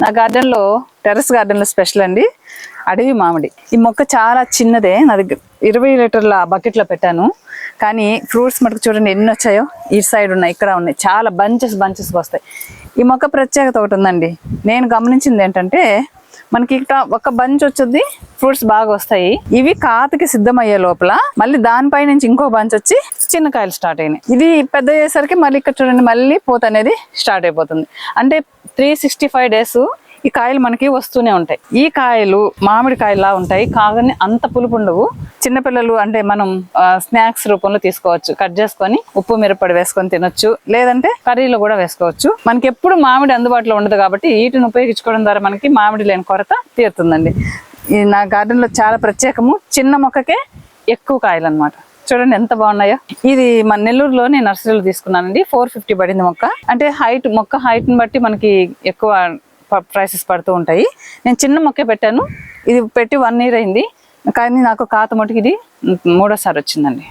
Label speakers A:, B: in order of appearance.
A: నా గార్డెన్లో టెర్రస్ గార్డెన్లో స్పెషల్ అండి అడవి మామిడి. ఈ మొక్క చాలా చిన్నదే, నా దగ్గర 20 లీటర్ల బకెట్లో పెట్టాను. కానీ ఫ్రూట్స్ మటుకు చూడండి ఎన్ని వచ్చాయో. ఈ సైడ్ ఉన్నాయి, ఇక్కడ ఉన్నాయి, చాలా బంచెస్గా వస్తాయి. ఈ మొక్క ప్రత్యేకత ఒకటి ఉందండి. నేను గమనించింది ఏంటంటే మనకి ఇక్కడ ఒక బంచ్ వచ్చుద్ది, ఫ్రూట్స్ బాగా వస్తాయి. ఇవి కాతకి సిద్ధమయ్యే లోపల మళ్ళీ దానిపై నుంచి ఇంకో బంచ్ వచ్చి చిన్న కాయలు స్టార్ట్ అయినాయి. ఇది పెద్ద అయ్యేసరికి మళ్ళీ ఇక్కడ చూడండి మళ్ళీ పూత అనేది స్టార్ట్ అయిపోతుంది. అంటే 365 days ఈ కాయలు మనకి వస్తూనే ఉంటాయి. ఈ కాయలు మామిడి కాయలా ఉంటాయి, కాగానే అంత పులుపు ఉండవు. చిన్నపిల్లలు అంటే మనం స్నాక్స్ రూపంలో తీసుకోవచ్చు, కట్ చేసుకొని ఉప్పు మిరపొడి వేసుకొని తినొచ్చు, లేదంటే కర్రీలో కూడా వేసుకోవచ్చు. మనకి ఎప్పుడు మామిడి అందుబాటులో ఉండదు కాబట్టి వీటిని ఉపయోగించుకోవడం ద్వారా మనకి మామిడి లేని కొరత తీరుతుందండి. ఈ నా గార్డెన్లో చాలా ప్రత్యేకము, చిన్న మొక్కకే ఎక్కువ కాయలు అనమాట. చూడండి ఎంత బాగున్నాయో. ఇది మన నెల్లూరులో నేను నర్సరీలో తీసుకున్నానండి. 450 పడింది మొక్క. అంటే మొక్క హైట్ని బట్టి మనకి ఎక్కువ ప్రైసెస్ పడుతూ ఉంటాయి. నేను చిన్న మొక్కే పెట్టాను, ఇది పెట్టి 1 year అయింది. కానీ నాకు కాత మటుకు ఇది 3వ సారి వచ్చిందండి.